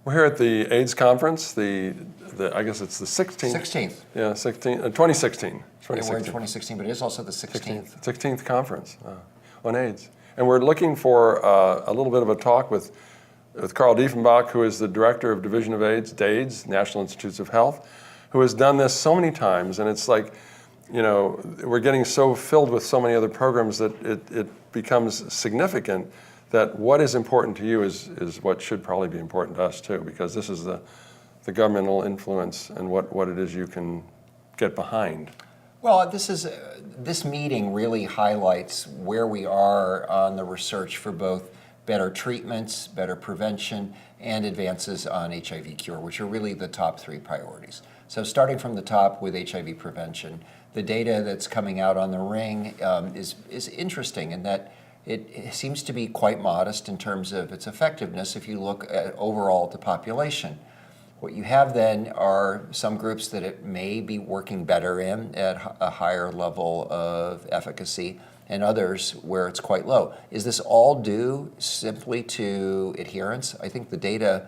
We're here at the AIDS conference. I guess it's the 16th. 16th. Yeah, 2016. We're in 2016, but it is also the 16th. 16th conference on AIDS. And we're looking for a little bit of a talk with Carl Dieffenbach, who is the director of Division of AIDS, DAIDS, National Institutes of Health, who has done this so many times. And it's like, you know, we're getting so filled with so many other programs that it becomes significant that what is important to you is what should probably be important to us too, because this is the governmental influence and what it is you can get behind. Well, this meeting really highlights where we are on the research for both better treatments, better prevention, and advances on HIV cure, which are really the top three priorities. So starting from the top with HIV prevention, the data that's coming out on the ring is interesting in that it seems to be quite modest in terms of its effectiveness if you look at overall the population. What you have then are some groups that it may be working better in at a higher level of efficacy, and others where it's quite low. Is this all due simply to adherence? I think the data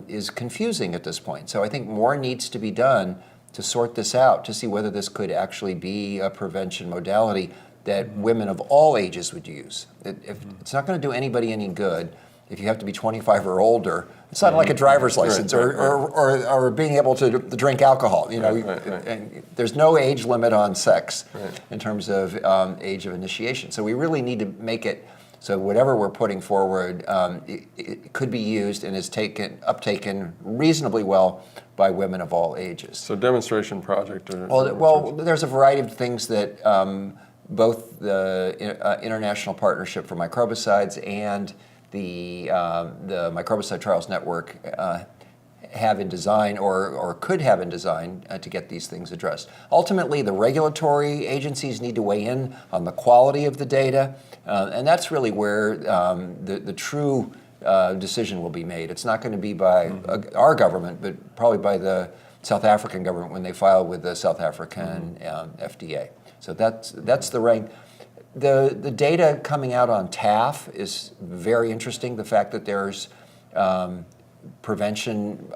is confusing at this point. So I think more needs to be done to sort this out, to see whether this could actually be a prevention modality that women of all ages would use. It's not going to do anybody any good if you have to be 25 or older. It's not like a driver's license or being able to drink alcohol. You know, and there's no age limit on sex in terms of age of initiation. So we really need to make it so whatever we're putting forward, it could be used and is uptaken reasonably well by women of all ages. So demonstration project? Well, there's a variety of things that both the International Partnership for Microbicides and the Microbicide Trials Network have in design or could have in design to get these things addressed. Ultimately, the regulatory agencies need to weigh in on the quality of the data, and that's really where the true decision will be made. It's not going to be by our government, but probably by the South African government when they file with the South African FDA. So that's the rank. The data coming out on TAF is very interesting. The fact that there's prevention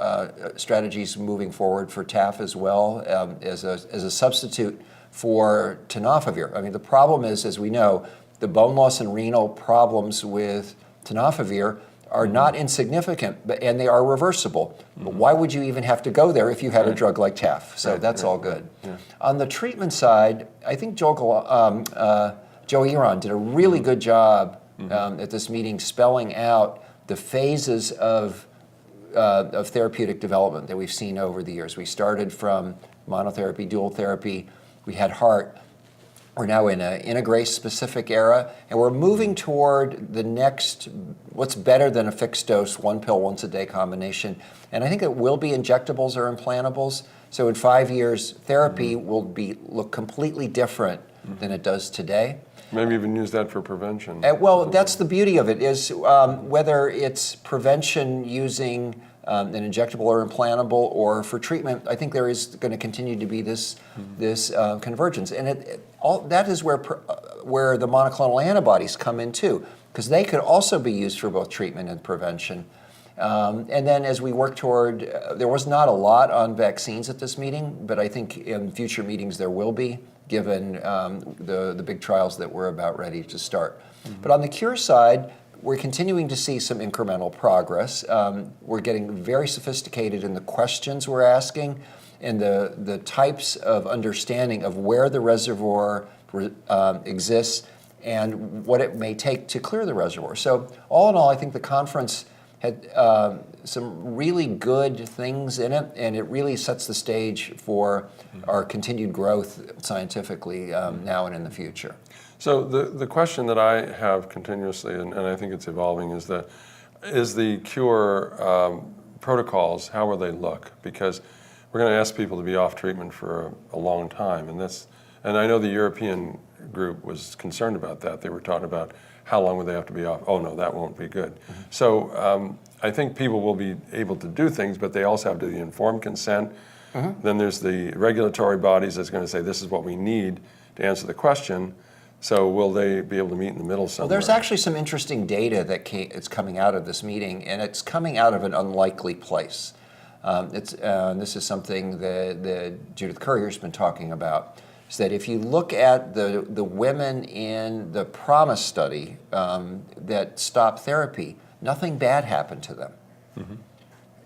strategies moving forward for TAF as well as a substitute for tenofovir. I mean, the problem is, as we know, the bone loss and renal problems with tenofovir are not insignificant, and they are reversible. But why would you even have to go there if you had a drug like TAF? So that's all good. Yeah. On the treatment side, I think Joe Eron did a really good job at this meeting spelling out the phases of therapeutic development that we've seen over the years. We started from monotherapy, dual therapy, we had heart. We're now in an integrase-specific era, and we're moving toward the next, what's better than a fixed dose, one pill once a day combination. And I think it will be injectables or implantables. So in 5 years, therapy will look completely different than it does today. Maybe even use that for prevention. Well, that's the beauty of it, is whether it's prevention using an injectable or implantable, or for treatment, I think there is going to continue to be this convergence, and that is where the monoclonal antibodies come in too, because they could also be used for both treatment and prevention. And then as we work toward, there was not a lot on vaccines at this meeting, but I think in future meetings there will be, given the big trials that we're about ready to start. But on the cure side, we're continuing to see some incremental progress. We're getting very sophisticated in the questions we're asking and the types of understanding of where the reservoir exists and what it may take to clear the reservoir. So all in all, I think the conference had some really good things in it, and it really sets the stage for our continued growth scientifically now and in the future. So the question that I have continuously, and I think it's evolving, is the cure protocols, how will they look? Because we're going to ask people to be off treatment for a long time, and I know the European group was concerned about that. They were talking about how long would they have to be off. Oh no, that won't be good. So I think people will be able to do things, but they also have to the informed consent. Then there's the regulatory bodies that's going to say this is what we need to answer the question. So will they be able to meet in the middle somewhere? Well, there's actually some interesting data it's coming out of this meeting, and it's coming out of an unlikely place. This is something that Judith Currier's been talking about, is that if you look at the women in the PROMISE study that stopped therapy, nothing bad happened to them. Mm-hmm.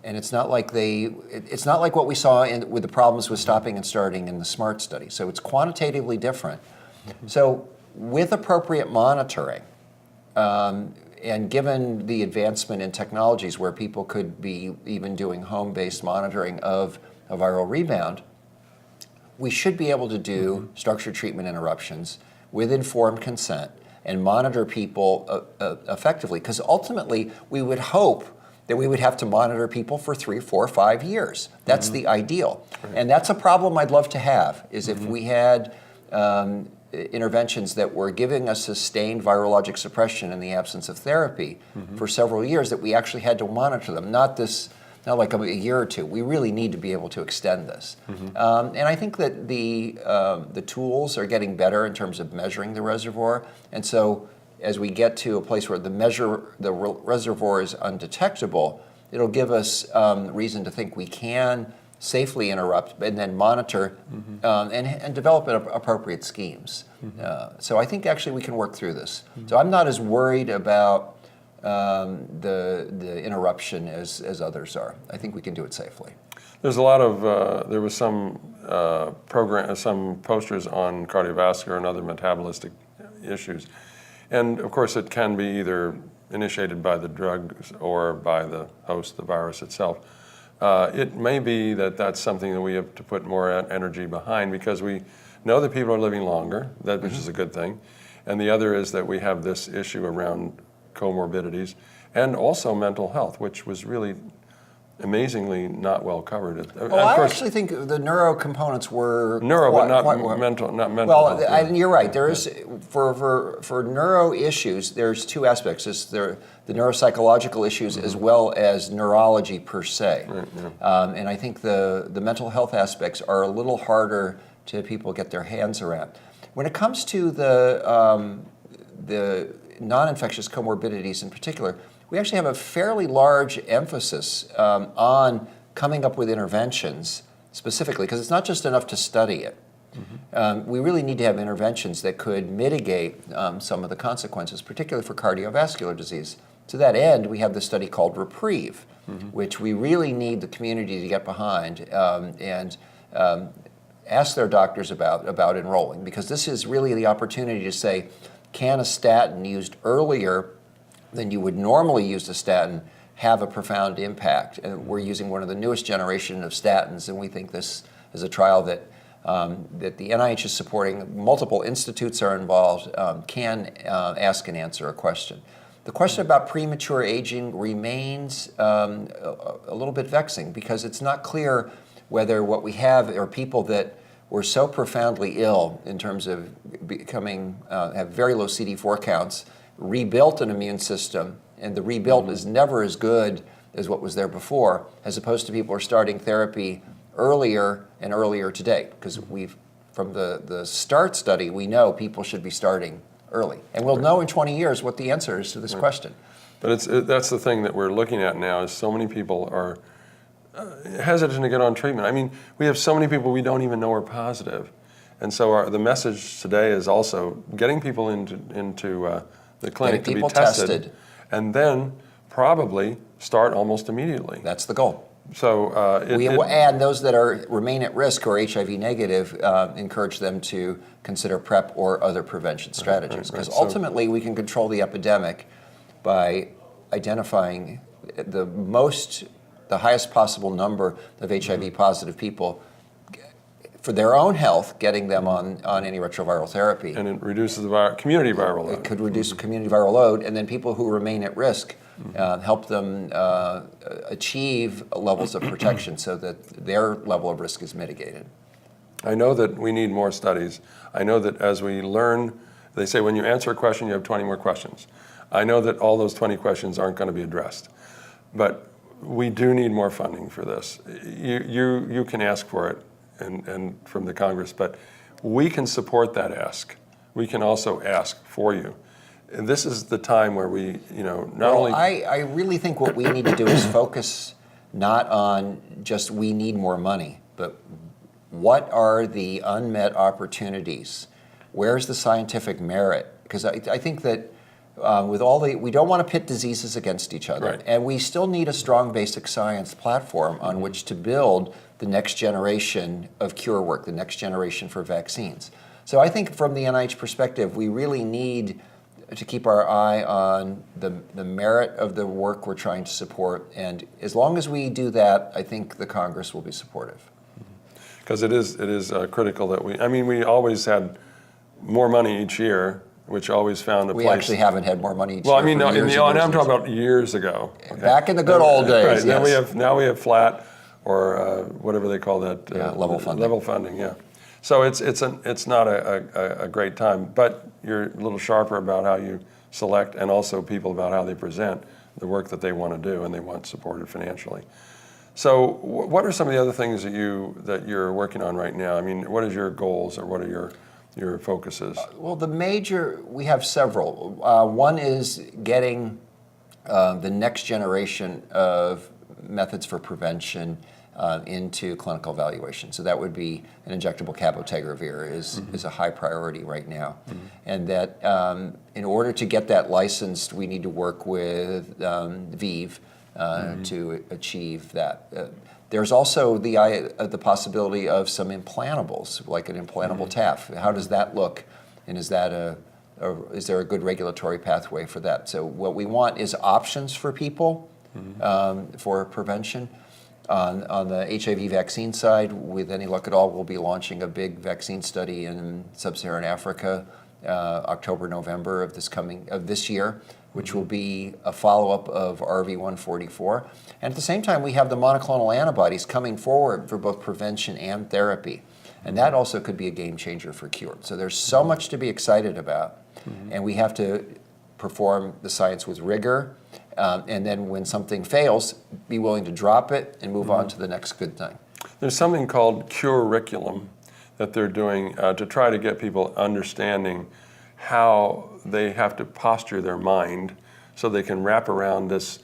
And it's not like it's not like what we saw with the problems with stopping and starting in the SMART study. So it's quantitatively different. Mm-hmm. So with appropriate monitoring, and given the advancement in technologies where people could be even doing home-based monitoring of a viral rebound, we should be able to do structured treatment interruptions with informed consent and monitor people effectively. Because ultimately, we would hope that we would have to monitor people for 3, 4, 5 years. That's the ideal. Right. And that's a problem I'd love to have, is if we had interventions that were giving us sustained virologic suppression in the absence of therapy for several years, that we actually had to monitor them, not like a year or two. We really need to be able to extend this. And I think that the tools are getting better in terms of measuring the reservoir. And so as we get to a place where the reservoir is undetectable, it'll give us reason to think we can safely interrupt and then monitor and develop appropriate schemes. So I think actually we can work through this. So I'm not as worried about the interruption as others are. I think we can do it safely. There's a lot of, there was some some posters on cardiovascular and other metabolistic issues. And of course it can be either initiated by the drugs or by the host, the virus itself. It may be that that's something that we have to put more energy behind, because we know that people are living longer, which is a good thing. And the other is that we have this issue around comorbidities and also mental health, which was really amazingly not well covered. I actually think the neuro components were but not mental. Well, health. You're right. There is for neuro issues. There's two aspects. It's the neuropsychological issues as well as neurology per se. Right, yeah. And I think the mental health aspects are a little harder to people get their hands around. When it comes to the non-infectious comorbidities in particular, we actually have a fairly large emphasis on coming up with interventions specifically, because it's not just enough to study it. We really need to have interventions that could mitigate some of the consequences, particularly for cardiovascular disease. To that end, we have this study called REPRIEVE, which we really need the community to get behind and ask their doctors about enrolling, because this is really the opportunity to say, can a statin used earlier than you would normally use a statin have a profound impact? And we're using one of the newest generation of statins, and we think this is a trial that the NIH is supporting. Multiple institutes are involved, can ask and answer a question. The question about premature aging remains a little bit vexing, because it's not clear whether what we have are people that were so profoundly ill in terms of becoming, have very low CD4 counts, rebuilt an immune system, and the rebuilt is never as good as what was there before, as opposed to people who are starting therapy earlier and earlier today. Because from the START study, we know people should be starting early. And we'll know in 20 years what the answer is to this question. But that's the thing that we're looking at now, is so many people are hesitant to get on treatment. I mean, we have so many people we don't even know are positive. And so the message today is also getting people into the clinic to be tested, and then probably start almost immediately. That's the goal. So and those that remain at risk or HIV negative, encourage them to consider PrEP or other prevention strategies. Because ultimately we can control the epidemic by identifying the highest possible number of HIV positive people for their own health, getting them on antiretroviral therapy. And it reduces the community viral load. It could reduce community viral load, and then people who remain at risk, help them achieve levels of protection so that their level of risk is mitigated. I know that we need more studies. I know that as we learn, they say when you answer a question, you have 20 more questions. I know that all those 20 questions aren't going to be addressed, but we do need more funding for this. You can ask for it and from the Congress, but we can support that ask we can also ask for you. And this is the time where we, not Well, only... I really think what we need to do is focus not on just we need more money, but what are the unmet opportunities? Where's the scientific merit? Because I think that we don't want to pit diseases against each other, Right. and we still need a strong basic science platform on which to build the next generation of cure work, the next generation for vaccines. So I think from the NIH perspective, we really need to keep our eye on the merit of the work we're trying to support, and as long as we do that, I think the Congress will be supportive. Because it is critical that we always had more money each year, which always found a place. We actually haven't had more money each Well, year for years and I'm years. talking about years ago. Okay. Back in the good old days, Right. yes. Now we have flat, or whatever they call that. Level funding. Level funding, yeah. So it's not a great time, but you're a little sharper about how you select, and also people about how they present the work that they want to do and they want supported financially. So what are some of the other things that you're working on right now? I mean, what is your goals, or what are your focuses? Well, we have several. One is getting the next generation of methods for prevention into clinical evaluation. So that would be an injectable cabotegravir is a high priority right now. And that in order to get that licensed, we need to work with ViiV to achieve that. There's also the possibility of some implantables, like an implantable TAF. How does that look? And is there a good regulatory pathway for that? So what we want is options for people for prevention. On the HIV vaccine side, with any luck at all, we'll be launching a big vaccine study in sub-Saharan Africa, October, November of this year, which will be a follow-up of RV144. And at the same time, we have the monoclonal antibodies coming forward for both prevention and therapy. And that also could be a game changer for cure. So there's so much to be excited about, and we have to perform the science with rigor, and then when something fails, be willing to drop it and move on to the next good thing. There's something called curriculum that they're doing to try to get people understanding how they have to posture their mind so they can wrap around this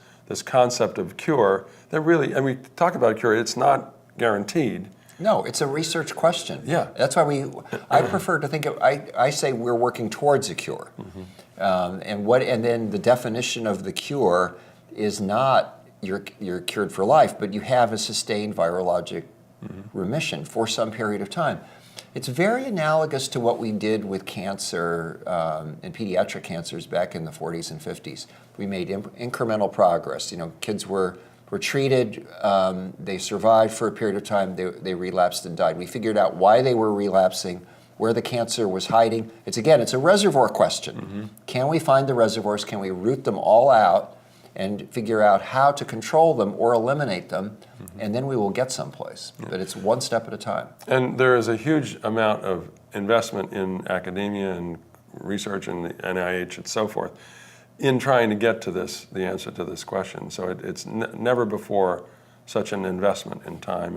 concept of cure that really, and we talk about cure, it's not guaranteed. No, it's a research question. Yeah. That's why I prefer to think of, I say we're working towards a cure. And then the definition of the cure is not you're cured for life, but you have a sustained virologic remission for some period of time. It's very analogous to what we did with cancer and pediatric cancers back in the 40s and 50s. We made incremental progress. Kids were treated, they survived for a period of time, they relapsed and died. We figured out why they were relapsing, where the cancer was hiding. It's a reservoir question. Can we find the reservoirs? Can we root them all out and figure out how to control them or eliminate them? And then we will get someplace. But it's one step at a time. And there is a huge amount of investment in academia and research and the NIH and so forth in trying to get to the answer to this question. So it's never before such an investment in time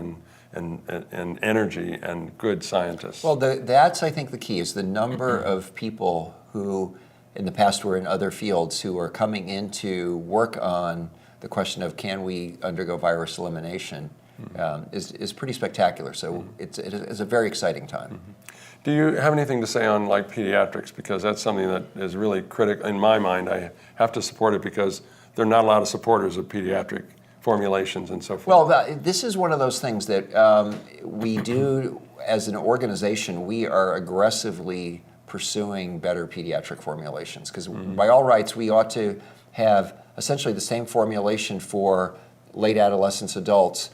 and energy and good scientists. Well, that's, I think, the key is the number of people who in the past were in other fields who are coming in to work on the question of can we undergo virus elimination is pretty spectacular. So it is a very exciting time. Do you have anything to say on pediatrics? Because that's something that is really critical. In my mind, I have to support it because there are not a lot of supporters of pediatric formulations and so forth. Well, this is one of those things that we do as an organization. We are aggressively pursuing better pediatric formulations because by all rights, we ought to have essentially the same formulation for late adolescents, adults,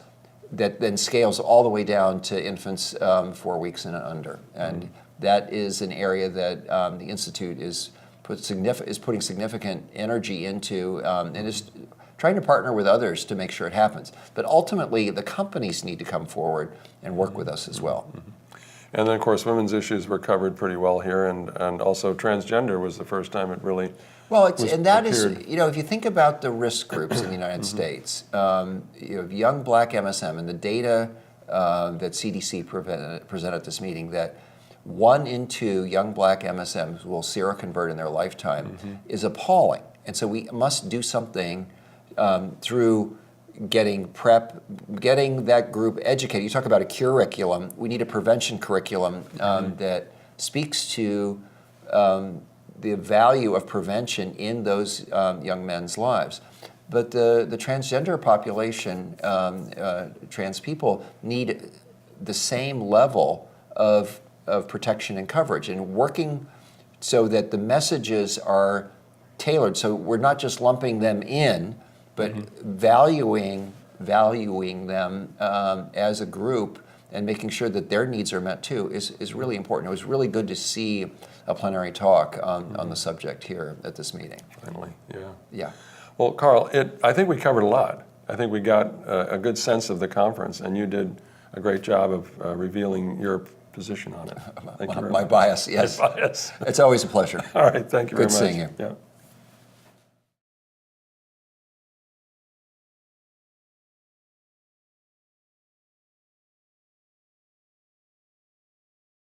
that then scales all the way down to infants 4 weeks and under. And that is an area that the Institute is putting significant energy into and is trying to partner with others to make sure it happens. But ultimately, the companies need to come forward and work with us as well. And then, of course, women's issues were covered pretty well here, and also transgender was the first time it really that is, appeared. if you think about the risk groups in the United States, you have young black MSM, and the data that CDC presented at this meeting, that 1 in 2 young black MSMs will seroconvert in their lifetime is appalling. And so we must do something through getting that group educated. You talk about a curriculum. We need a prevention curriculum that speaks to the value of prevention in those young men's lives. But the transgender population, trans people, need the same level of protection and coverage, and working so that the messages are tailored. So we're not just lumping them in, but valuing them as a group and making sure that their needs are met too is really important. It was really good to see a plenary talk on the subject here at this meeting. Finally, yeah. Yeah. Well, Carl, I think we covered a lot. I think we got a good sense of the conference, and you did a great job of revealing your position on it. Thank you very My much. bias, yes. My bias. It's always a pleasure. All right, thank you very Good much. seeing you. Yeah.